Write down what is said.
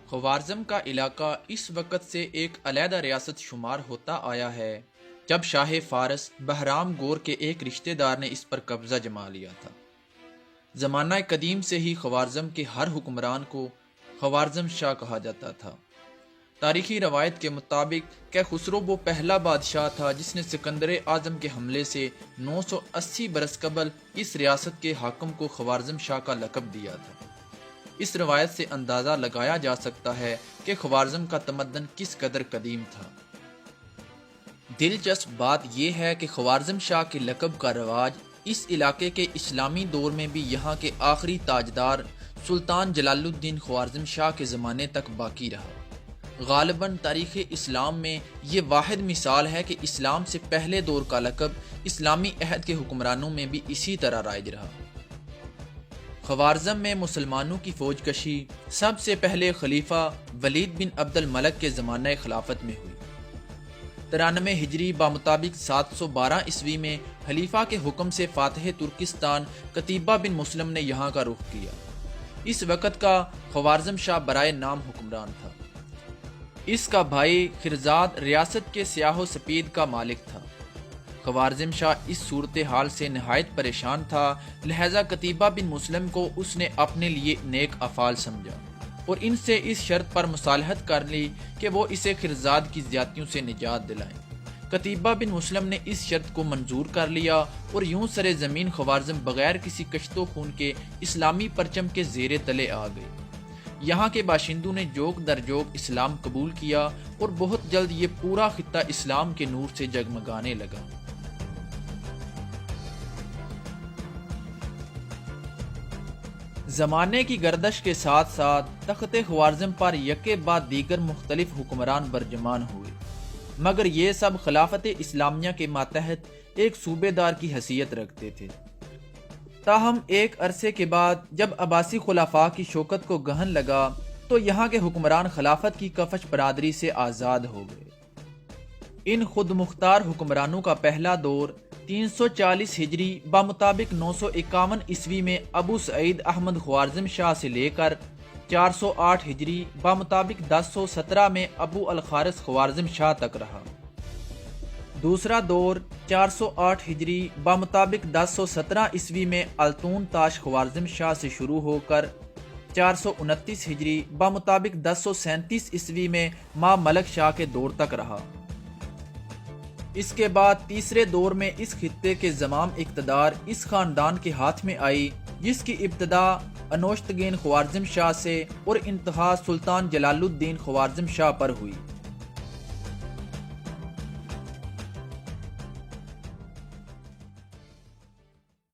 خوارزم کا علاقہ اس وقت سے ایک علیحدہ ریاست شمار ہوتا آیا ہے جب شاہ فارس بہرام گور کے ایک رشتہ دار نے اس پر قبضہ جما لیا تھا۔ زمانہ قدیم سے ہی خوارزم کے ہر حکمران کو خوارزم شاہ کہا جاتا تھا۔ تاریخی روایت کے مطابق کہ خسرو وہ پہلا بادشاہ تھا جس نے سکندر اعظم کے حملے سے 980 برس قبل اس ریاست کے حاکم کو خوارزم شاہ کا لقب دیا تھا۔ اس روایت سے اندازہ لگایا جا سکتا ہے کہ خوارزم کا تمدن کس قدر قدیم تھا۔ دلچسپ بات یہ ہے کہ خوارزم شاہ کے لقب کا رواج اس علاقے کے اسلامی دور میں بھی یہاں کے آخری تاجدار سلطان جلال الدین خوارزم شاہ کے زمانے تک باقی رہا۔ غالباً تاریخ اسلام میں یہ واحد مثال ہے کہ اسلام سے پہلے دور کا لقب اسلامی عہد کے حکمرانوں میں بھی اسی طرح رائج رہا۔ خوارزم میں مسلمانوں کی فوج کشی سب سے پہلے خلیفہ ولید بن عبد الملک کے زمانہ خلافت میں ہوئی۔ 93 ہجری بمطابق 712 عیسوی میں خلیفہ کے حکم سے فاتح ترکستان قتیبہ بن مسلم نے یہاں کا رخ کیا۔ اس وقت کا خوارزم شاہ برائے نام حکمران تھا۔ اس کا بھائی خرزاد ریاست کے سیاہ و سپید کا مالک تھا۔ خوارزم شاہ اس صورتحال سے نہایت پریشان تھا، لہذا قتیبہ بن مسلم کو اس نے اپنے لیے نیک افعال سمجھا اور ان سے اس شرط پر مصالحت کر لی کہ وہ اسے خرزاد کی زیادتیوں سے نجات دلائیں۔ قتیبہ بن مسلم نے اس شرط کو منظور کر لیا اور یوں سر زمین خوارزم بغیر کسی کشت و خون کے اسلامی پرچم کے زیر تلے آ گئی۔ یہاں کے باشندوں نے جوک در جوک اسلام قبول کیا اور بہت جلد یہ پورا خطہ اسلام کے نور سے جگمگانے لگا۔ زمانے کی گردش کے ساتھ ساتھ تخت خوارزم پر یکے بعد دیگر مختلف حکمران برجمان ہوئے، مگر یہ سب خلافت اسلامیہ کے ماتحت ایک صوبے دار کی حیثیت رکھتے تھے۔ تاہم ایک عرصے کے بعد جب عباسی خلفاء کی شوکت کو گہن لگا تو یہاں کے حکمران خلافت کی کفش برادری سے آزاد ہو گئے۔ ان خود مختار حکمرانوں کا پہلا دور 340 ہجری بمطابق 951 عیسوی میں ابو سعید احمد خوارزم شاہ سے لے کر 408 ہجری بمطابق 1017 میں ابو الخارس خوارزم شاہ تک رہا۔ دوسرا دور 408 ہجری بمطابق 1017 عیسوی میں التون تاش خوارزم شاہ سے شروع ہو کر 429 ہجری بمطابق 1037 عیسوی میں ماں ملک شاہ کے دور تک رہا۔ اس کے بعد تیسرے دور میں اس خطے کے زمام اقتدار اس خاندان کے ہاتھ میں آئی جس کی ابتدا انوشتگین خوارزم شاہ سے اور انتہا سلطان جلال الدین خوارزم شاہ پر ہوئی۔